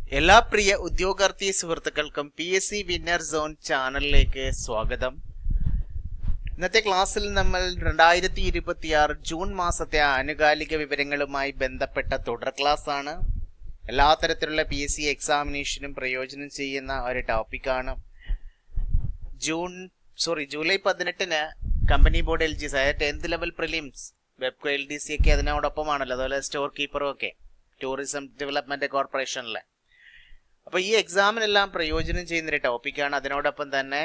എല്ലാ പ്രിയ ഉദ്യോഗാർത്ഥി സുഹൃത്തുക്കൾക്കും PSC winner zone ചാനലിലേക്ക് സ്വാഗതം. ഇന്നത്തെ ക്ലാസ്സിൽ നമ്മൾ 2026 ജൂൺ മാസത്തെ ആനുകാലിക വിവരങ്ങളുമായി ബന്ധപ്പെട്ട തുടർ ക്ലാസ് ആണ്. എല്ലാ തരത്തിലുള്ള PSC എക്സാമിനേഷനും പ്രയോജനം ചെയ്യുന്ന ഒരു ടോപ്പിക്കാണ്. ജൂലൈ 18 കമ്പനി ബോർഡ് LGS അതായത് 10th ലെവൽ പ്രിലിംസ് വെബ്കോ LDC ഒക്കെ അതിനോടൊപ്പമാണല്ലോ. അതുപോലെ സ്റ്റോർ കീപ്പറും ഒക്കെ ടൂറിസം ഡെവലപ്മെന്റ് കോർപ്പറേഷനിലെ. അപ്പോൾ ഈ എക്സാമിനെല്ലാം പ്രയോജനം ചെയ്യുന്നൊരു ടോപ്പിക്കാണ്. അതിനോടൊപ്പം തന്നെ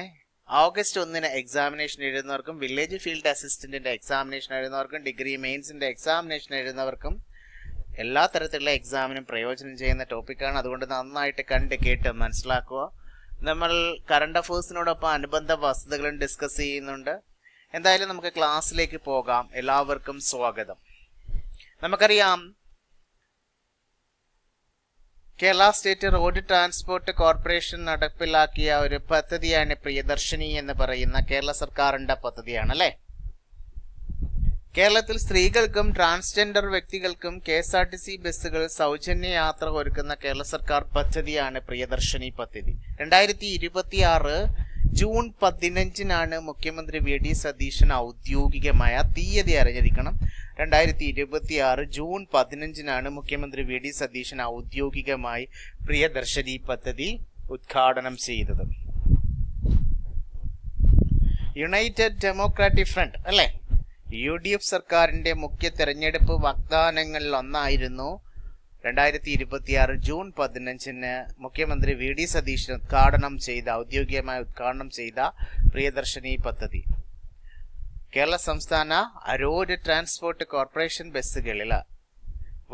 ഓഗസ്റ്റ് 1 എക്സാമിനേഷൻ എഴുതുന്നവർക്കും വില്ലേജ് ഫീൽഡ് അസിസ്റ്റന്റിന്റെ എക്സാമിനേഷൻ എഴുതുന്നവർക്കും ഡിഗ്രി മെയിൻസിന്റെ എക്സാമിനേഷൻ എഴുതുന്നവർക്കും എല്ലാ തരത്തിലുള്ള എക്സാമിനും പ്രയോജനം ചെയ്യുന്ന ടോപ്പിക്കാണ്. അതുകൊണ്ട് നന്നായിട്ട് കണ്ട് കേട്ട് മനസ്സിലാക്കുക. നമ്മൾ കറണ്ട് അഫേഴ്സിനോടൊപ്പം അനുബന്ധ വസ്തുതകളും ഡിസ്കസ് ചെയ്യുന്നുണ്ട്. എന്തായാലും നമുക്ക് ക്ലാസ്സിലേക്ക് പോകാം. എല്ലാവർക്കും സ്വാഗതം. നമുക്കറിയാം, Kerala state road transport corporation നടപ്പിലാക്കിയ ഒരു പദ്ധതിയാണ് പ്രിയദർശിനി എന്ന് പറയുന്ന കേരള സർക്കാരിന്റെ പദ്ധതിയാണ് അല്ലേ. കേരളത്തിൽ സ്ത്രീകൾക്കും ട്രാൻസ്ജെൻഡർ വ്യക്തികൾക്കും KSRTC ബസ്സുകൾ സൗജന്യ യാത്ര ഒരുക്കുന്ന കേരള സർക്കാർ പദ്ധതിയാണ് പ്രിയദർശിനി പദ്ധതി. 2026 ജൂൺ 15 മുഖ്യമന്ത്രി VD സതീശൻ ഔദ്യോഗികമായ തീയതി അറിഞ്ഞിരിക്കണം. 2026 ജൂൺ 15 മുഖ്യമന്ത്രി VD സതീശൻ ഔദ്യോഗികമായി പ്രിയദർശിനി പദ്ധതി ഉദ്ഘാടനം ചെയ്തത്. യുണൈറ്റഡ് ഡെമോക്രാറ്റിക് ഫ്രണ്ട് അല്ലെ, UDF സർക്കാരിന്റെ മുഖ്യ തെരഞ്ഞെടുപ്പ് വാഗ്ദാനങ്ങളിൽ ഒന്നായിരുന്നു 2026 ജൂൺ 15 മുഖ്യമന്ത്രി VD സതീശൻ ഔദ്യോഗികമായി ഉദ്ഘാടനം ചെയ്ത പ്രിയദർശിനി പദ്ധതി. കേരള സംസ്ഥാന റോഡ് ട്രാൻസ്പോർട്ട് കോർപ്പറേഷൻ ബസ്സുകളിൽ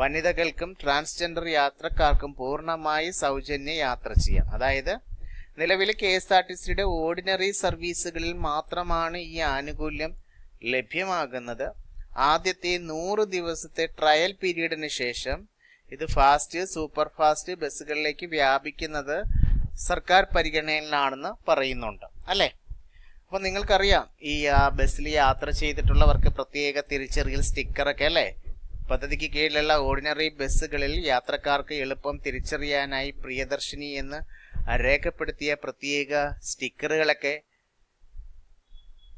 വനിതകൾക്കും ട്രാൻസ്ജെൻഡർ യാത്രക്കാർക്കും പൂർണ്ണമായി സൗജന്യ യാത്ര ചെയ്യാം. അതായത് നിലവിലെ KSRTCയുടെ ഓർഡിനറി സർവീസുകളിൽ മാത്രമാണ് ഈ ആനുകൂല്യം ലഭ്യമാകുന്നത്. ആദ്യത്തെ 100 ദിവസത്തെ ട്രയൽ പീരീഡിന് ശേഷം ഇത് ഫാസ്റ്റ്, സൂപ്പർ ഫാസ്റ്റ് ബസ്സുകളിലേക്ക് വ്യാപിക്കുന്നത് സർക്കാർ പരിഗണനയിലാണെന്ന് പറയുന്നുണ്ട് അല്ലേ. അപ്പോൾ നിങ്ങൾക്കറിയാം, ഈ ബസ്സിൽ യാത്ര ചെയ്തിട്ടുള്ളവർക്ക് പ്രത്യേക തിരിച്ചറിയൽ സ്റ്റിക്കറൊക്കെ അല്ലേ. പദ്ധതിക്ക് കീഴിലുള്ള ഓർഡിനറി ബസ്സുകളിൽ യാത്രക്കാർക്ക് എളുപ്പം തിരിച്ചറിയാനായി പ്രിയദർശിനി എന്ന് രേഖപ്പെടുത്തിയ പ്രത്യേക സ്റ്റിക്കറുകളൊക്കെ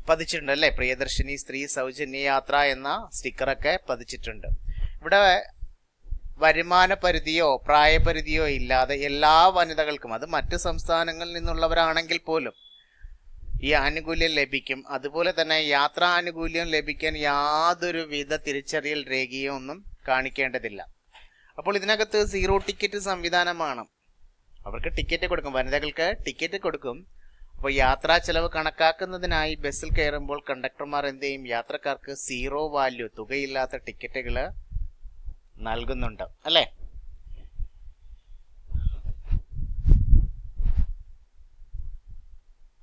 പതിച്ചിട്ടുണ്ട് അല്ലേ. പ്രിയദർശിനി സ്ത്രീ സൗജന്യ യാത്ര എന്ന സ്റ്റിക്കറൊക്കെ പതിച്ചിട്ടുണ്ട്. ഇവിടെ വരുമാന പരിധിയോ പ്രായപരിധിയോ ഇല്ലാതെ എല്ലാ വനിതകൾക്കും, അത് മറ്റ് സംസ്ഥാനങ്ങളിൽ നിന്നുള്ളവരാണെങ്കിൽ പോലും ഈ ആനുകൂല്യം ലഭിക്കും. അതുപോലെ തന്നെ യാത്രാ ആനുകൂല്യം ലഭിക്കാൻ യാതൊരു വിധ തിരിച്ചറിയൽ രേഖയോ ഒന്നും കാണിക്കേണ്ടതില്ല. അപ്പോൾ ഇതിനകത്ത് 0 ടിക്കറ്റ് സംവിധാനമാണ്. അവർക്ക് ടിക്കറ്റ് കൊടുക്കും, വനിതകൾക്ക് ടിക്കറ്റ് കൊടുക്കും. അപ്പോൾ യാത്രാ ചെലവ് കണക്കാക്കുന്നതിനായി ബസ്സിൽ കയറുമ്പോൾ കണ്ടക്ടർമാർ എന്ത് ചെയ്യും, യാത്രക്കാർക്ക് 0 വാല്യൂ തുകയില്ലാത്ത ടിക്കറ്റുകൾ നൽകുന്നുണ്ട് അല്ലേ.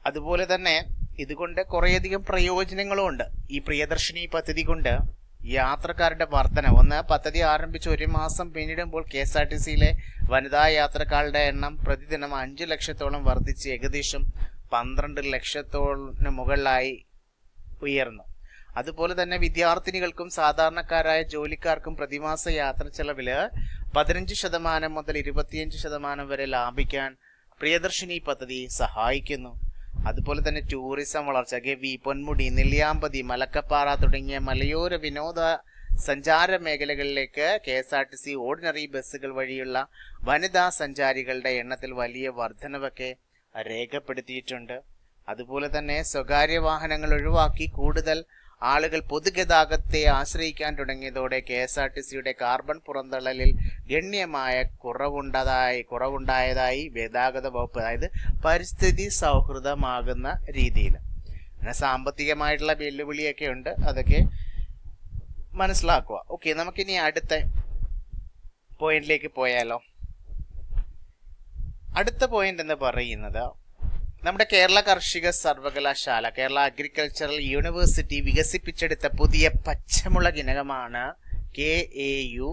അതുപോലെ തന്നെ ഇതുകൊണ്ട് കുറേയധികം പ്രയോജനങ്ങളും ഉണ്ട്. ഈ പ്രിയദർശിനി പദ്ധതി കൊണ്ട് യാത്രക്കാരുടെ വർധന, പദ്ധതി ആരംഭിച്ച് 1 മാസം പിന്നിടുമ്പോൾ KSRTCയിലെ വനിതാ യാത്രക്കാരുടെ എണ്ണം പ്രതിദിനം 5 ലക്ഷത്തോളം വർദ്ധിച്ച് ഏകദേശം 12 ലക്ഷത്തോളിന് മുകളിലായി ഉയർന്നു. അതുപോലെ തന്നെ വിദ്യാർത്ഥിനികൾക്കും സാധാരണക്കാരായ ജോലിക്കാർക്കും പ്രതിമാസ യാത്ര ചെലവില് 15% മുതൽ 25% വരെ ലാഭിക്കാൻ പ്രിയദർശിനി പദ്ധതി സഹായിക്കുന്നു. അതുപോലെ തന്നെ ടൂറിസം വളർച്ച, ഗവി, പൊന്മുടി, നെല്ലിയാമ്പതി, മലക്കപ്പാറ തുടങ്ങിയ മലയോര വിനോദ സഞ്ചാര മേഖലകളിലേക്ക് KSRTC ഓർഡിനറി ബസ്സുകൾ വഴിയുള്ള വനിതാ സഞ്ചാരികളുടെ എണ്ണത്തിൽ വലിയ വർധനവൊക്കെ രേഖപ്പെടുത്തിയിട്ടുണ്ട്. അതുപോലെ തന്നെ സ്വകാര്യ വാഹനങ്ങൾ ഒഴിവാക്കി കൂടുതൽ ആളുകൾ പൊതുഗതാഗതത്തെ ആശ്രയിക്കാൻ തുടങ്ങിയതോടെ KSRTCയുടെ കാർബൺ പുറന്തള്ളലിൽ ഗണ്യമായ കുറവുണ്ടായതായി ഗതാഗത വകുപ്പ്, അതായത് പരിസ്ഥിതി സൗഹൃദമാകുന്ന രീതിയിൽ. പിന്നെ സാമ്പത്തികമായിട്ടുള്ള വെല്ലുവിളിയൊക്കെ ഉണ്ട്, അതൊക്കെ മനസ്സിലാക്കുക. ഓക്കെ, നമുക്കിനി അടുത്ത പോയിന്റിലേക്ക് പോയാലോ. അടുത്ത പോയിന്റ് എന്ന് പറയുന്നത്, നമ്മുടെ കേരള കാർഷിക സർവകലാശാല, കേരള അഗ്രികൾച്ചറൽ യൂണിവേഴ്സിറ്റി വികസിപ്പിച്ചെടുത്ത പുതിയ പച്ചമുളക് ഇനകമാണ് KAU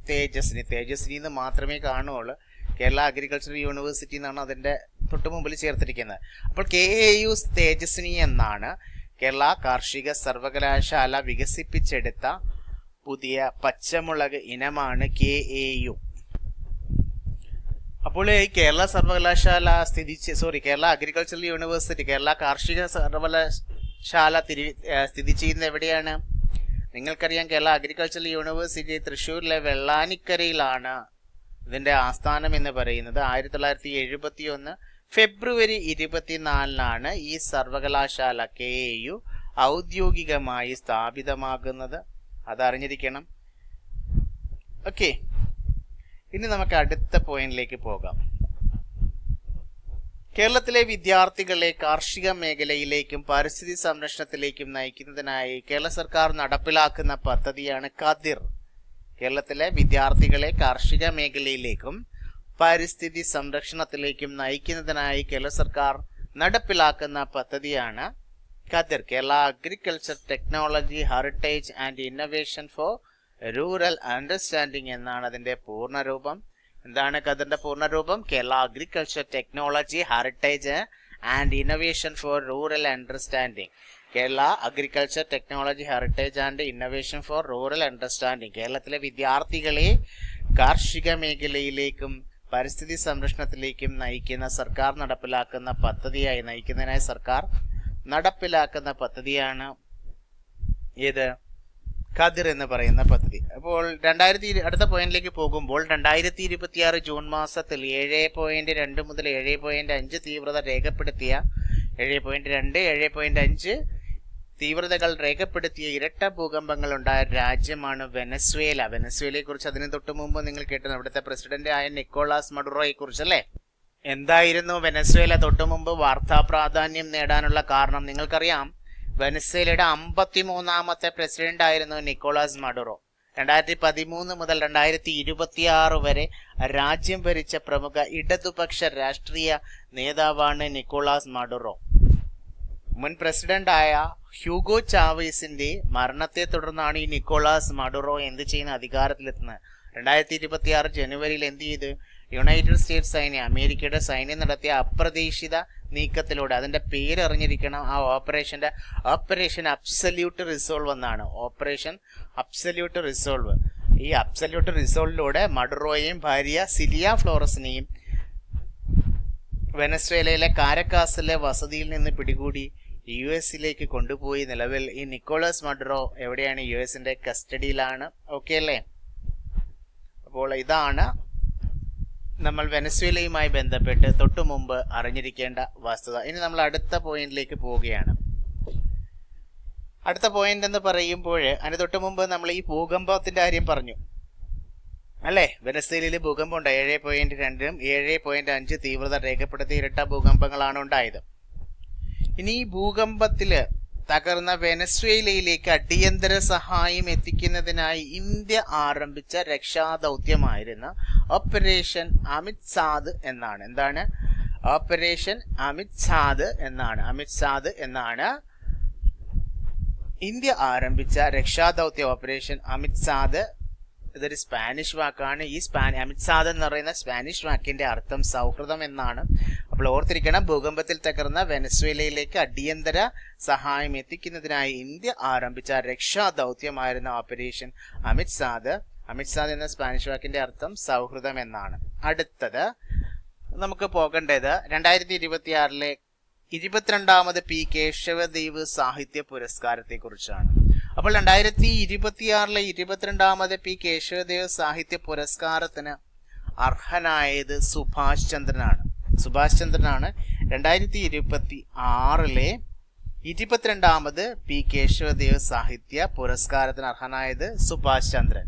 തേജസ്വിനി. തേജസ്വിനി എന്ന് മാത്രമേ കാണുകയുള്ളൂ. കേരള അഗ്രികൾച്ചറൽ യൂണിവേഴ്സിറ്റി എന്നാണ് അതിൻ്റെ തൊട്ട് മുമ്പിൽ ചേർത്തിരിക്കുന്നത്. അപ്പോൾ KAU തേജസ്വിനി എന്നാണ് കേരള കാർഷിക സർവകലാശാല വികസിപ്പിച്ചെടുത്ത പുതിയ പച്ചമുളക് ഇനമാണ് KAU. അപ്പോൾ ഈ കേരള സർവകലാശാല കേരള അഗ്രികൾച്ചറൽ യൂണിവേഴ്സിറ്റി, കേരള കാർഷിക സർവകലാശാല സ്ഥിതി ചെയ്യുന്നത് എവിടെയാണ്? നിങ്ങൾക്കറിയാം, കേരള അഗ്രികൾച്ചറൽ യൂണിവേഴ്സിറ്റി തൃശ്ശൂരിലെ വെള്ളാനിക്കരയിലാണ് ഇതിന്റെ ആസ്ഥാനം എന്ന് പറയുന്നത്. 1971 ഫെബ്രുവരി 24 ഈ സർവകലാശാല KAU ഔദ്യോഗികമായി സ്ഥാപിതമാകുന്നത്. അതറിഞ്ഞിരിക്കണം. ഓക്കെ, ഇനി നമുക്ക് അടുത്ത പോയിന്റിലേക്ക് പോകാം. കേരളത്തിലെ വിദ്യാർത്ഥികളെ കാർഷിക മേഖലയിലേക്കും പരിസ്ഥിതി സംരക്ഷണത്തിലേക്കും നയിക്കുന്നതിനായി കേരള സർക്കാർ നടപ്പിലാക്കുന്ന പദ്ധതിയാണ് കതിർ. കേരളത്തിലെ വിദ്യാർത്ഥികളെ കാർഷിക മേഖലയിലേക്കും പരിസ്ഥിതി സംരക്ഷണത്തിലേക്കും നയിക്കുന്നതിനായി കേരള സർക്കാർ നടപ്പിലാക്കുന്ന പദ്ധതിയാണ് Kathir, Kerala agriculture technology heritage and innovation for rural understanding എന്നാണ് അതിന്റെ പൂർണ്ണരൂപം. എന്താണ് കതിറിന്റെ പൂർണ്ണരൂപം? Kerala agriculture technology heritage and innovation for rural understanding. Kerala agriculture technology heritage and innovation for rural understanding. കേരളത്തിലെ വിദ്യാർത്ഥികളെ കാർഷിക മേഖലയിലേക്കും പരിസ്ഥിതി സംരക്ഷണത്തിലേക്കും നയിക്കുന്നതിനായി സർക്കാർ നടപ്പിലാക്കുന്ന പദ്ധതിയാണ് ഏത്? കതിർ എന്ന് പറയുന്ന പദ്ധതി. അപ്പോൾ അടുത്ത പോയിന്റിലേക്ക് പോകുമ്പോൾ 2026 ജൂൺ മാസത്തിൽ 7.2 മുതൽ 7.5 തീവ്രത രേഖപ്പെടുത്തിയ 7.2, 7.5 തീവ്രതകൾ രേഖപ്പെടുത്തിയ ഇരട്ട ഭൂകമ്പങ്ങൾ ഉണ്ടായ രാജ്യമാണ് വെനസ്വേല. വെനസ്വേലയെ കുറിച്ച് അതിന് തൊട്ട് മുമ്പ് നിങ്ങൾ കേട്ടത് അവിടുത്തെ പ്രസിഡന്റ് ആയ നിക്കോളാസ് മഡുറോയെ കുറിച്ചല്ലേ? എന്തായിരുന്നു വെനസ്വേല തൊട്ട് മുമ്പ് വാർത്താ പ്രാധാന്യം നേടാനുള്ള കാരണം? നിങ്ങൾക്കറിയാം, വെനസ്വേലയുടെ 53ാമത്തെ പ്രസിഡന്റ് ആയിരുന്നു നിക്കോളാസ് മഡുറോ. 2013 മുതൽ 2026 വരെ രാജ്യം ഭരിച്ച പ്രമുഖ ഇടതുപക്ഷ രാഷ്ട്രീയ നേതാവാണ് നിക്കോളാസ് മഡുറോ. മുൻ പ്രസിഡന്റായ ഹ്യൂഗോ ചാവേസിന്റെ മരണത്തെ തുടർന്നാണ് ഈ നിക്കോളാസ് മഡുറോ എന്ത് ചെയ്യുന്ന അധികാരത്തിലെത്തുന്നത്. 2026 ജനുവരിയിൽ എന്ത് ചെയ്ത്? യുണൈറ്റഡ് സ്റ്റേറ്റ്സ് സൈന്യം, അമേരിക്കയുടെ സൈന്യം നടത്തിയ അപ്രതീക്ഷിത നീക്കത്തിലൂടെ, അതിന്റെ പേര് അറിഞ്ഞിരിക്കണം, ആ ഓപ്പറേഷൻ അബ്സല്യൂട്ട് റിസോൾവ് എന്നാണ്. Operation absolute resolve. ഈ അബ്സല്യൂട്ട് റിസോൾവിലൂടെ മഡുറോയെയും ഭാര്യ സിലിയ ഫ്ലോറസിനെയും വെനസ്വേലയിലെ കാരക്കാസിലെ വസതിയിൽ നിന്ന് പിടികൂടി US കൊണ്ടുപോയി. നിലവിൽ ഈ നിക്കോളാസ് മഡുറോ എവിടെയാണ്? US കസ്റ്റഡിയിലാണ്. ഓക്കെ അല്ലേ? അപ്പോൾ ഇതാണ് നമ്മൾ വെനസ്വേലയുമായി ബന്ധപ്പെട്ട് തൊട്ടു മുമ്പ് അറിഞ്ഞിരിക്കേണ്ട വസ്തുത. ഇനി നമ്മൾ അടുത്ത പോയിന്റിലേക്ക് പോവുകയാണ്. അടുത്ത പോയിന്റ് എന്ന് പറയുമ്പോൾ അതിന് തൊട്ട് മുമ്പ് നമ്മൾ ഈ ഭൂകമ്പത്തിന്റെ കാര്യം പറഞ്ഞു അല്ലേ? വെനസ്വേലയിൽ ഭൂകമ്പം ഉണ്ടായി. 7.2 7.5 തീവ്രത രേഖപ്പെടുത്തിയ ഇരട്ട ഭൂകമ്പങ്ങളാണ് ഉണ്ടായത്. ഇനി ഈ ഭൂകമ്പത്തില് തകർന്ന വെനസ്വേലയിലേക്ക് അടിയന്തര സഹായം എത്തിക്കുന്നതിനായി ഇന്ത്യ ആരംഭിച്ച രക്ഷാദൗത്യമായിരുന്ന ഓപ്പറേഷൻ അമിത് സാദ് എന്നാണ്. എന്താണ്? ഓപ്പറേഷൻ അമിത് സാദ് എന്നാണ് ഇന്ത്യ ആരംഭിച്ച രക്ഷാദൗത്യം. ഓപ്പറേഷൻ അമിത് സാദ് ഇതൊരു സ്പാനിഷ് വാക്കാണ്. ഈ അമിത് സാദ് എന്ന് പറയുന്ന സ്പാനിഷ് വാക്കിന്റെ അർത്ഥം സൗഹൃദം എന്നാണ്. അപ്പോൾ ഓർത്തിരിക്കണം, ഭൂകമ്പത്തിൽ തകർന്ന വെനസ്വേലയിലേക്ക് അടിയന്തര സഹായം എത്തിക്കുന്നതിനായി ഇന്ത്യ ആരംഭിച്ച രക്ഷാദൗത്യമായിരുന്ന operation Amistad. Amistad എന്ന സ്പാനിഷ് വാക്കിന്റെ അർത്ഥം സൗഹൃദം എന്നാണ്. അടുത്തത് നമുക്ക് പോകേണ്ടത് 2026 22ാമത് P. കേശവദേവ് സാഹിത്യ പുരസ്കാരത്തെ കുറിച്ചാണ്. അപ്പോൾ 2026 22ാമത് P. കേശവദേവ് സാഹിത്യ പുരസ്കാരത്തിന് അർഹനായത് സുഭാഷ് ചന്ദ്രനാണ്. 2026 22ാമത് P. കേശവദേവ് സാഹിത്യ പുരസ്കാരത്തിന് അർഹനായത് സുഭാഷ് ചന്ദ്രൻ.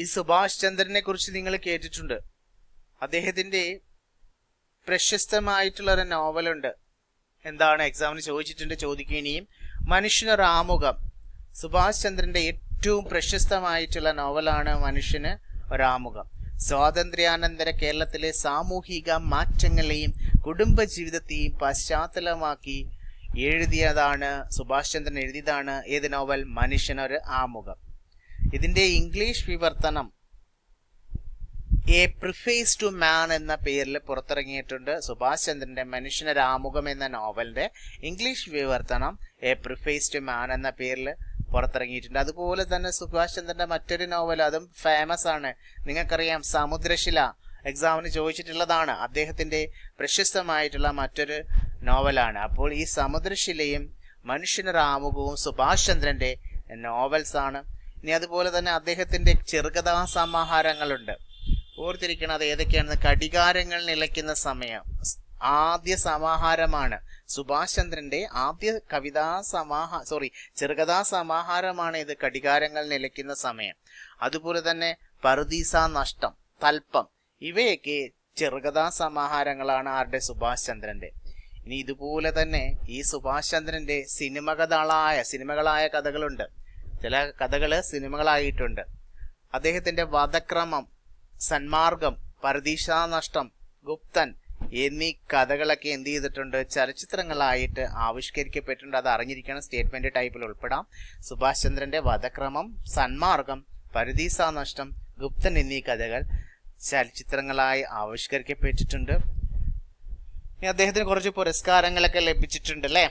ഈ സുഭാഷ് ചന്ദ്രനെ കുറിച്ച് നിങ്ങൾ കേട്ടിട്ടുണ്ട്. അദ്ദേഹത്തിന്റെ പ്രശസ്തമായിട്ടുള്ള ഒരു നോവലുണ്ട്. എന്താണ്? എക്സാമിന് ചോദിക്കും ഇനിയും. മനുഷ്യനൊരു ആമുഖം. സുഭാഷ് ചന്ദ്രന്റെ ഏറ്റവും പ്രശസ്തമായിട്ടുള്ള നോവലാണ് മനുഷ്യന് ഒരാമുഖം. സ്വാതന്ത്ര്യാനന്തര കേരളത്തിലെ സാമൂഹിക മാറ്റങ്ങളെയും കുടുംബജീവിതത്തെയും പശ്ചാത്തലമാക്കി സുഭാഷ് ചന്ദ്രൻ എഴുതിയതാണ് ഏത് നോവൽ? മനുഷ്യനൊരു ആമുഖം. ഇതിന്റെ ഇംഗ്ലീഷ് വിവർത്തനം എ പ്രിഫേസ് ടു മാൻ എന്ന പേരിൽ പുറത്തിറങ്ങിയിട്ടുണ്ട്. സുഭാഷ് ചന്ദ്രന്റെ മനുഷ്യനൊരു ആമുഖം എന്ന നോവലിന്റെ ഇംഗ്ലീഷ് വിവർത്തനം എ പ്രിഫേസ് ടു മാൻ എന്ന പേരിൽ പുറത്തിറങ്ങിയിട്ടുണ്ട്. അതുപോലെ തന്നെ സുഭാഷ് ചന്ദ്രന്റെ മറ്റൊരു നോവൽ, അതും ഫേമസ് ആണ്, നിങ്ങൾക്കറിയാം, സമുദ്രശില. എക്സാമിന് ചോദിച്ചിട്ടുള്ളതാണ്. അദ്ദേഹത്തിന്റെ പ്രശസ്തമായിട്ടുള്ള മറ്റൊരു നോവലാണ്. അപ്പോൾ ഈ സമുദ്രശിലയും മനുഷ്യനൊരു ആമുഖവും സുഭാഷ് ചന്ദ്രന്റെ നോവൽസ് ആണ്. ഇനി അതുപോലെ തന്നെ അദ്ദേഹത്തിന്റെ ചെറുകഥാ സമാഹാരങ്ങളുണ്ട്. ഓർത്തിരിക്കണം അത് ഏതൊക്കെയാണെന്ന്. കടികാരങ്ങൾ നിലയ്ക്കുന്ന സമയം ആദ്യ സമാഹാരമാണ്. സുഭാഷ് ചന്ദ്രന്റെ ആദ്യ ചെറുകഥാ സമാഹാരമാണ് ഇത്, കടികാരങ്ങൾ നിലയ്ക്കുന്ന സമയം. അതുപോലെ തന്നെ പറുദീസ നഷ്ടം, തൽപ്പം, ഇവയൊക്കെ ചെറുകഥാ സമാഹാരങ്ങളാണ് ആരുടെ? സുഭാഷ് ചന്ദ്രന്റെ. ഇനി ഇതുപോലെ തന്നെ ഈ സുഭാഷ് ചന്ദ്രന്റെ സിനിമകളായ കഥകളുണ്ട്. ചില കഥകള് സിനിമകളായിട്ടുണ്ട്. അദ്ദേഹത്തിന്റെ വധക്രമം, സന്മാർഗം, പറുദീസ നഷ്ടം, ഗുപ്തൻ എന്നീ കഥകളൊക്കെ എന്ത് ചെയ്തിട്ടുണ്ട്? ചലച്ചിത്രങ്ങളായിട്ട് ആവിഷ്കരിക്കപ്പെട്ടിട്ടുണ്ട്. അത് അറിഞ്ഞിരിക്കണം, സ്റ്റേറ്റ്മെന്റ് ടൈപ്പിൽ ഉൾപ്പെടാം. സുഭാഷ് ചന്ദ്രന്റെ വധക്രമം, സന്മാർഗം, പറുദീസ നഷ്ടം, ഗുപ്തൻ എന്നീ കഥകൾ ചലച്ചിത്രങ്ങളായി ആവിഷ്കരിക്കപ്പെട്ടിട്ടുണ്ട്. അദ്ദേഹത്തിന് കുറച്ച് പുരസ്കാരങ്ങളൊക്കെ ലഭിച്ചിട്ടുണ്ട് അല്ലേ,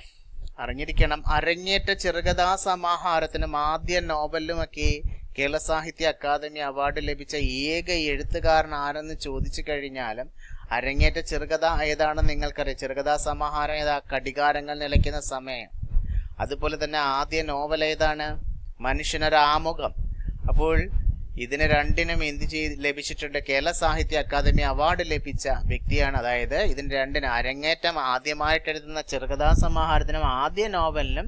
അറിഞ്ഞിരിക്കണം. അരങ്ങേറ്റ ചെറുകഥാ സമാഹാരത്തിനും ആദ്യ നോവലിലുമൊക്കെ കേരള സാഹിത്യ അക്കാദമി അവാർഡ് ലഭിച്ച ഏക എഴുത്തുകാരൻ ആരെന്ന് ചോദിച്ചു കഴിഞ്ഞാലും അരങ്ങേറ്റ ചെറുകഥ ഏതാണെന്ന് നിങ്ങൾക്കറിയാം. ചെറുകഥാ സമാഹാരം ഏതാ? കടികാരങ്ങൾ നിലയ്ക്കുന്ന സമയം. അതുപോലെ തന്നെ ആദ്യ നോവൽ ഏതാണ്? മനുഷ്യനൊരാമുഖം. അപ്പോൾ ഇതിന് രണ്ടിനും ലഭിച്ചിട്ടുണ്ട്? കേരള സാഹിത്യ അക്കാദമി അവാർഡ് ലഭിച്ച വ്യക്തിയാണ്. അതായത് ഇതിന് രണ്ടിനും, അരങ്ങേറ്റം ആദ്യമായിട്ട് എഴുതുന്ന ചെറുകഥാ സമാഹാരത്തിനും ആദ്യ നോവലിനും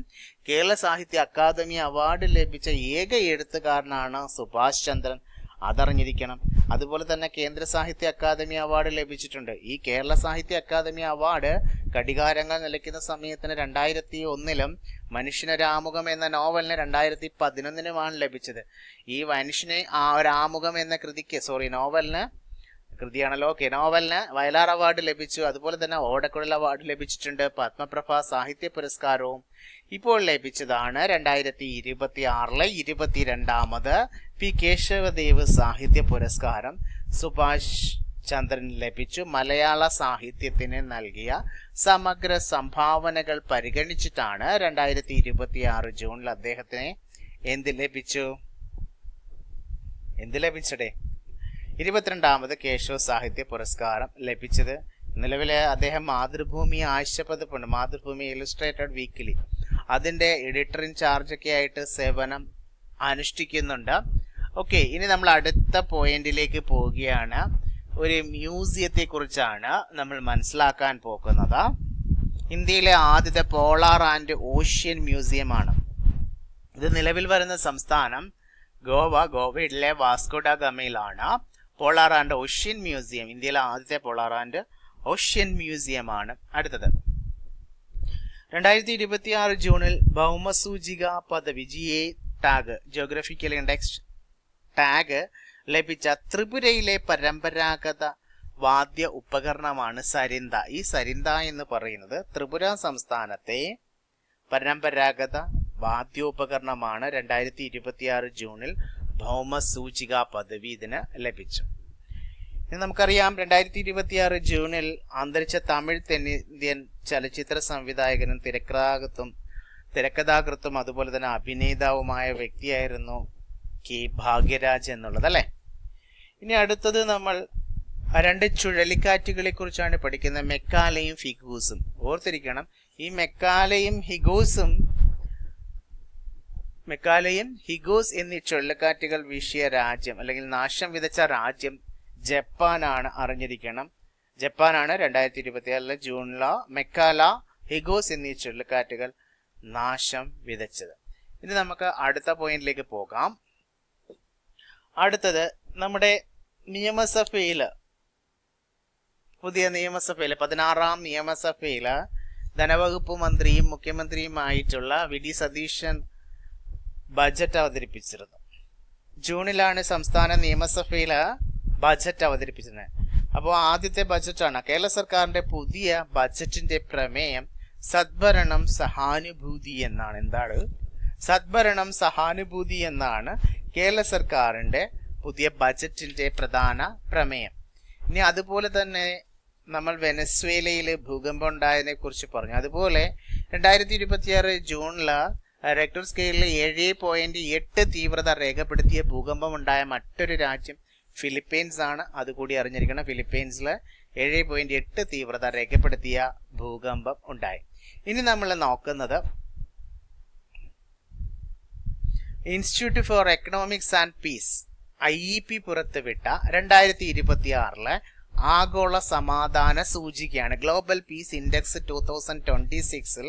കേരള സാഹിത്യ അക്കാദമി അവാർഡ് ലഭിച്ച ഏക എഴുത്തുകാരനാണ് സുഭാഷ് ചന്ദ്രൻ. അതറിഞ്ഞിരിക്കണം. അതുപോലെ തന്നെ കേന്ദ്ര സാഹിത്യ അക്കാദമി അവാർഡ് ലഭിച്ചിട്ടുണ്ട്. ഈ കേരള സാഹിത്യ അക്കാദമി അവാർഡ് കടികാരങ്ങൾ നിലയ്ക്കുന്ന സമയത്തിന് 2001 മനുഷ്യനൊരാമുഖം എന്ന നോവലിന് 2011 ലഭിച്ചത്. ഈ ഒരാമുഖം എന്ന നോവലിന്, കൃതിയാണല്ലോ, നോവലിന് വയലാർ അവാർഡ് ലഭിച്ചു. അതുപോലെ തന്നെ ഓടക്കുഴൽ അവാർഡ് ലഭിച്ചിട്ടുണ്ട്. പത്മപ്രഭ സാഹിത്യ പുരസ്കാരവും ഇപ്പോൾ ലഭിച്ചതാണ് 2026 22ാമത് പി കേശവദേവ് സാഹിത്യ പുരസ്കാരം സുഭാഷ് ചന്ദ്രൻ ലഭിച്ചു. മലയാള സാഹിത്യത്തിന് നൽകിയ സമഗ്ര സംഭാവനകൾ പരിഗണിച്ചിട്ടാണ് 2026 ജൂണിൽ അദ്ദേഹത്തിന് എന്ത് ലഭിച്ചടേ 22ാമത് കേശവ സാഹിത്യ പുരസ്കാരം ലഭിച്ചത്. നിലവിലെ അദ്ദേഹം മാതൃഭൂമി ആഴ്ചപ്പതിപ്പുണ്ട്, മാതൃഭൂമി ഇല്ലുസ്ട്രേറ്റഡ് വീക്കിലി, അതിന്റെ എഡിറ്റർ ഇൻ ചാർജ് ഒക്കെ ആയിട്ട് സേവനം അനുഷ്ഠിക്കുന്നുണ്ട്. ഓക്കെ, ഇനി നമ്മൾ അടുത്ത പോയിന്റിലേക്ക് പോവുകയാണ്. ഒരു മ്യൂസിയത്തെ കുറിച്ചാണ് നമ്മൾ മനസ്സിലാക്കാൻ പോകുന്നത്. ഇന്ത്യയിലെ ആദ്യത്തെ പോളാർ ആൻഡ് ഓഷ്യൻ മ്യൂസിയം ആണ് ഇത്. നിലവിൽ വരുന്ന സംസ്ഥാനം ഗോവയിലെ വാസ്കോ ഡ ഗമയിലാണ്. പോളാർ ആൻഡ് ഓഷ്യൻ മ്യൂസിയം ഇന്ത്യയിലെ ആദ്യത്തെ പോളാർ ആൻഡ് ഓഷ്യൻ മ്യൂസിയം ആണ്. അടുത്തത് 2026 ജൂണിൽ ഭൗമസൂചിക പദവി ടാഗ്, ജിയോഗ്രഫിക്കൽ ഇൻഡെക്സ് ടാഗ് ലഭിച്ച ത്രിപുരയിലെ പരമ്പരാഗത വാദ്യ ഉപകരണമാണ് സരിന്ദ. ഈ സരിന്ദ എന്ന് പറയുന്നത് ത്രിപുര സംസ്ഥാനത്തെ പരമ്പരാഗത വാദ്യോപകരണമാണ്. 2026 ജൂണിൽ ഭൗമസൂചിക പദവി ഇതിന് ലഭിച്ചു. ഇനി നമുക്കറിയാം 2026 ജൂണിൽ അന്തരിച്ച തമിഴ് തെന്നിന്ത്യൻ ചലച്ചിത്ര സംവിധായകനും തിരക്കഥാകൃത്തും അതുപോലെ തന്നെ അഭിനേതാവുമായ വ്യക്തിയായിരുന്നു കെ ഭാഗ്യരാജ് എന്നുള്ളത് അല്ലെ. ഇനി അടുത്തത് നമ്മൾ 2 ചുഴലിക്കാറ്റുകളെ കുറിച്ചാണ് പഠിക്കുന്നത്, മെക്കാലയും ഹിഗൂസും. ഓർത്തിരിക്കണം, ഈ മെക്കാലയും ഹിഗൂസ് എന്നീ ചുഴലിക്കാറ്റുകൾ വീശിയ രാജ്യം അല്ലെങ്കിൽ നാശം വിതച്ച രാജ്യം ജപ്പാനാണ്. അറിഞ്ഞിരിക്കണം, ജപ്പാനാണ് 2026 ജൂണിൽ മെക്കാല, ഹിഗൂസ് എന്നീ ചുഴലിക്കാറ്റുകൾ നാശം വിതച്ചത്. ഇനി നമുക്ക് അടുത്ത പോയിന്റിലേക്ക് പോകാം. അടുത്തത് നമ്മുടെ പുതിയ നിയമസഭയില് 16ാം നിയമസഭയില് ധനവകുപ്പ് മന്ത്രിയും മുഖ്യമന്ത്രിയുമായിട്ടുള്ള വി.ഡി. സതീശൻ ബജറ്റ് അവതരിപ്പിച്ചിരുന്നു. ജൂണിലാണ് സംസ്ഥാന നിയമസഭയില് ബജറ്റ് അവതരിപ്പിച്ചത്. അപ്പോൾ ആദ്യത്തെ ബജറ്റാണ്. കേരള സർക്കാരിന്റെ പുതിയ ബജറ്റിന്റെ പ്രമേയം സദ്ഭരണം സഹാനുഭൂതി എന്നാണ്. എന്താണ് സദ്ഭരണം സഹാനുഭൂതി എന്നാണ് കേരള സർക്കാരിന്റെ പുതിയ ബജറ്റിന്റെ പ്രധാന പ്രമേയം. ഇനി അതുപോലെ തന്നെ നമ്മൾ വെനസ്വേലയില് ഭൂകമ്പം ഉണ്ടായതിനെ കുറിച്ച് പറഞ്ഞു. അതുപോലെ 2026 ജൂണില് റിക്ടർ സ്കെയിലിൽ 7.8 തീവ്രത രേഖപ്പെടുത്തിയ ഭൂകമ്പം ഉണ്ടായ മറ്റൊരു രാജ്യം ഫിലിപ്പീൻസ് ആണ്. അതുകൂടി അറിഞ്ഞിരിക്കണം. ഫിലിപ്പീൻസിൽ 7.8 തീവ്രത രേഖപ്പെടുത്തിയ ഭൂകമ്പം ഉണ്ടായി. ഇനി നമ്മൾ നോക്കുന്നത് institute four economics and piece IEP പുറത്തുവിട്ട 2026 ആഗോള സമാധാന സൂചികയാണ്. ഗ്ലോബൽ പീസ് ഇൻഡെക്സ് 2026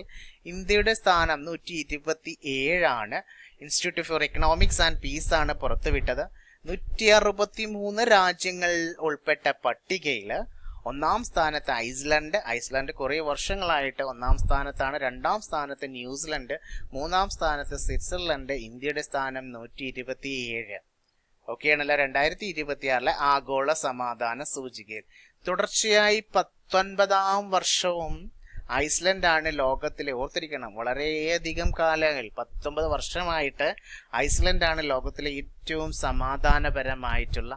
ഇന്ത്യയുടെ സ്ഥാനം 127 ആണ്. Institute four economics and piece ആണ് പുറത്തുവിട്ടത്. 163 രാജ്യങ്ങൾ ഉൾപ്പെട്ട പട്ടികയിൽ ഒന്നാം സ്ഥാനത്ത് ഐസ്ലൻഡ് കുറേ വർഷങ്ങളായിട്ട് ഒന്നാം സ്ഥാനത്താണ്. രണ്ടാം സ്ഥാനത്ത് ന്യൂസിലൻഡ്, മൂന്നാം സ്ഥാനത്ത് സ്വിറ്റ്സർലൻഡ്. ഇന്ത്യയുടെ സ്ഥാനം 127. ഓക്കെയാണല്ലോ. 2026 ആഗോള സമാധാന സൂചികയിൽ തുടർച്ചയായി 19ാം വർഷവും ഐസ്ലൻഡാണ് ലോകത്തിലെ, ഓർത്തിരിക്കണം, വളരെയധികം കാലങ്ങൾ 19 വർഷമായിട്ട് ഐസ്ലൻഡാണ് ലോകത്തിലെ ഏറ്റവും സമാധാനപരമായിട്ടുള്ള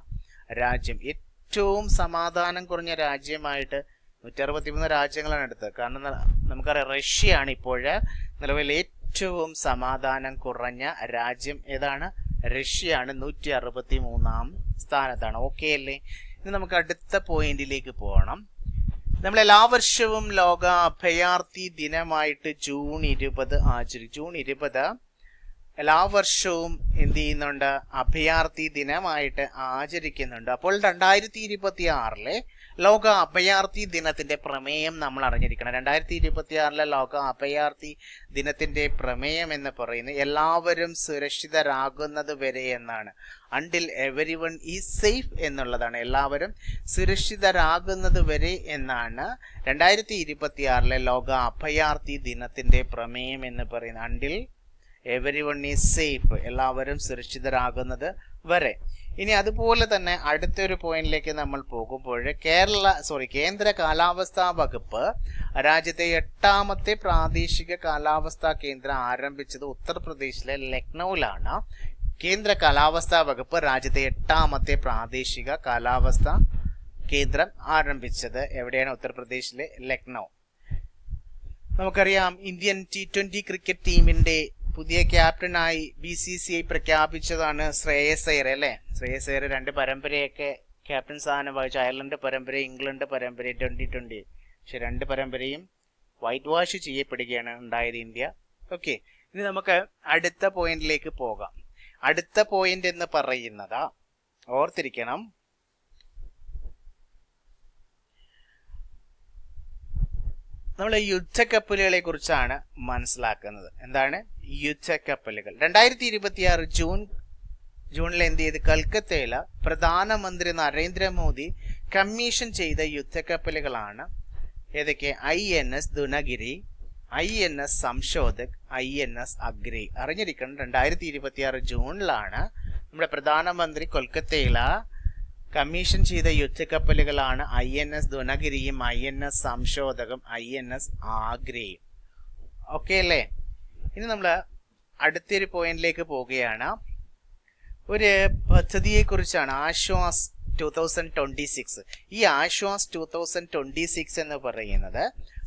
രാജ്യം. ഏറ്റവും സമാധാനം കുറഞ്ഞ രാജ്യമായിട്ട് 163 രാജ്യങ്ങളാണ് എടുത്തത്. കാരണം നമുക്കറിയാം റഷ്യയാണ് ഇപ്പോൾ നിലവിൽ ഏറ്റവും സമാധാനം കുറഞ്ഞ രാജ്യം. ഏതാണ്? റഷ്യയാണ്. 163ാം സ്ഥാനത്താണ്. ഓക്കെ അല്ലേ? ഇനി നമുക്ക് അടുത്ത പോയിന്റിലേക്ക് പോകണം. നമ്മൾ എല്ലാ വർഷവും ലോക അഭയാർത്ഥി ദിനമായിട്ട് ജൂൺ 20 ആചരിക്കും. ജൂൺ 20 എല്ലാ വർഷവും എന്ത് ചെയ്യുന്നുണ്ട്? അഭയാർത്ഥി ദിനമായിട്ട് ആചരിക്കുന്നുണ്ട്. അപ്പോൾ 2026 ലോക അഭയാർത്ഥി ദിനത്തിന്റെ പ്രമേയം നമ്മൾ അറിഞ്ഞിരിക്കണം. 2026 ലോക അഭയാർത്ഥി ദിനത്തിന്റെ പ്രമേയം എന്ന് പറയുന്നത് എല്ലാവരും സുരക്ഷിതരാകുന്നത് വരെ എന്നാണ്. അണ്ടിൽ എവരിവൺ ഈസ് സേഫ് എന്നുള്ളതാണ്. എല്ലാവരും സുരക്ഷിതരാകുന്നത് വരെ എന്നാണ് 2026 ലോക അഭയാർത്ഥി ദിനത്തിന്റെ പ്രമേയം എന്ന് പറയുന്നത്. അണ്ടിൽ എവരിവൺ ഈസ് സേഫ്, എല്ലാവരും സുരക്ഷിതരാകുന്നത് വരെ. ഇനി അതുപോലെ തന്നെ അടുത്തൊരു പോയിന്റിലേക്ക് നമ്മൾ പോകുമ്പോൾ കേന്ദ്ര കാലാവസ്ഥാ വകുപ്പ് രാജ്യത്തെ 8ാമത്തെ പ്രാദേശിക കാലാവസ്ഥാ കേന്ദ്രം ആരംഭിച്ചത് ഉത്തർപ്രദേശിലെ ലക്നൌവിലാണ്. കേന്ദ്ര കാലാവസ്ഥാ വകുപ്പ് രാജ്യത്തെ 8ാമത്തെ പ്രാദേശിക കാലാവസ്ഥാ കേന്ദ്രം ആരംഭിച്ചത് എവിടെയാണ്? ഉത്തർപ്രദേശിലെ ലക്നൗ. നമുക്കറിയാം ഇന്ത്യൻ T20 ക്രിക്കറ്റ് ടീമിന്റെ പുതിയ ക്യാപ്റ്റനായി BCCI പ്രഖ്യാപിച്ചതാണ് ശ്രേയസ് അയ്യർ അല്ലേ? ശ്രേയസ് അയ്യർ 2 പരമ്പരയൊക്കെ ക്യാപ്റ്റൻ സ്ഥാനം വഹിച്ചു. അയർലൻഡ് പരമ്പര, ഇംഗ്ലണ്ട് പരമ്പര 2020. പക്ഷെ 2 പരമ്പരയും വൈറ്റ് വാഷ് ചെയ്യപ്പെടുകയാണ് ഉണ്ടായത് ഇന്ത്യ. ഓക്കെ, ഇനി നമുക്ക് അടുത്ത പോയിന്റിലേക്ക് പോകാം. അടുത്ത പോയിന്റ് എന്ന് പറയുന്നത് ഓർത്തിരിക്കണം, നമ്മൾ യുദ്ധക്കപ്പലുകളെ കുറിച്ചാണ് മനസ്സിലാക്കുന്നത്. എന്താണ് യുദ്ധക്കപ്പലുകൾ? 2026 ജൂണിൽ എന്ത് ചെയ്ത്? കൽക്കത്തയിൽ പ്രധാനമന്ത്രി നരേന്ദ്രമോദി കമ്മീഷൻ ചെയ്ത യുദ്ധക്കപ്പലുകളാണ് ഏതൊക്കെ? INS Dunagiri, INS Samshodhak, INS Agray. അറിഞ്ഞിരിക്കണം 2026 ജൂണിലാണ് നമ്മുടെ പ്രധാനമന്ത്രി കൊൽക്കത്തയിൽ കമ്മീഷൻ ചെയ്ത യുദ്ധക്കപ്പലുകളാണ് INS ദുനഗിരിയും INS സംശോധകം INS ആഗ്രയും. ഓക്കെ അല്ലേ? ഇനി നമ്മൾ അടുത്തൊരു പോയിന്റിലേക്ക് പോവുകയാണ്. ഒരു പദ്ധതിയെ കുറിച്ചാണ്, ആശ്വാസ് 2026. ഈ ആശ്വാസ് 2026 എന്ന് പറയുന്നത്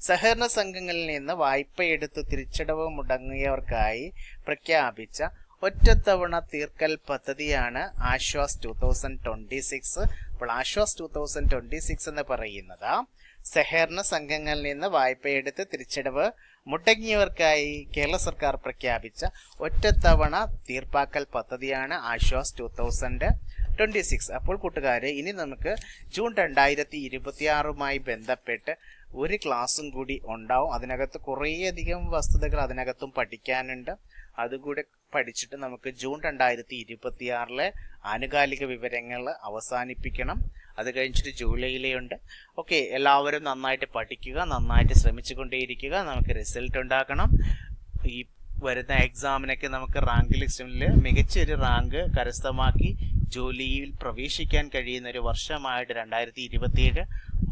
സഹകരണ സംഘങ്ങളിൽ നിന്ന് വായ്പയെടുത്ത് തിരിച്ചടവ് മുടങ്ങിയവർക്കായി പ്രഖ്യാപിച്ച ഒറ്റത്തവണ തീർക്കൽ പദ്ധതിയാണ് ആശ്വാസ് 2026. അപ്പോൾ ആശ്വാസ് 2026 എന്ന് പറയുന്നത് സഹകരണ സംഘങ്ങളിൽ നിന്ന് വായ്പയെടുത്ത് തിരിച്ചടവ് മുടങ്ങിയവർക്കായി കേരള സർക്കാർ പ്രഖ്യാപിച്ച ഒറ്റത്തവണ തീർപ്പാക്കൽ പദ്ധതിയാണ് ആശ്വാസ് 2026. അപ്പോൾ കൂട്ടുകാരെ, ഇനി നമുക്ക് ജൂൺ 2026 ബന്ധപ്പെട്ട് ഒരു ക്ലാസ്സും കൂടി ഉണ്ടാവും. അതിനകത്ത് കുറേയധികം വസ്തുതകൾ അതിനകത്തും പഠിക്കാനുണ്ട്. അതുകൂടെ പഠിച്ചിട്ട് നമുക്ക് ജൂൺ 2026 ആനുകാലിക വിവരങ്ങൾ അവസാനിപ്പിക്കണം. അത് കഴിഞ്ഞിട്ട് ജൂലൈയിലുണ്ട്. ഓക്കെ, എല്ലാവരും നന്നായിട്ട് പഠിക്കുക, നന്നായിട്ട് ശ്രമിച്ചുകൊണ്ടേയിരിക്കുക. നമുക്ക് റിസൾട്ട് ഉണ്ടാക്കണം. ഈ വരുന്ന എക്സാമിനൊക്കെ നമുക്ക് റാങ്ക് ലിസ്റ്റിൽ മികച്ചൊരു റാങ്ക് കരസ്ഥമാക്കി ജോലിയിൽ പ്രവേശിക്കാൻ കഴിയുന്ന ഒരു വർഷമായിട്ട് 2027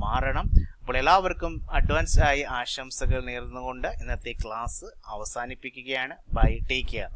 മാറണം. അപ്പോൾ എല്ലാവർക്കും അഡ്വാൻസ് ആയി ആശംസകൾ നേർന്നുകൊണ്ട് ഇന്നത്തെ ക്ലാസ് അവസാനിപ്പിക്കുകയാണ്. Bye, take care.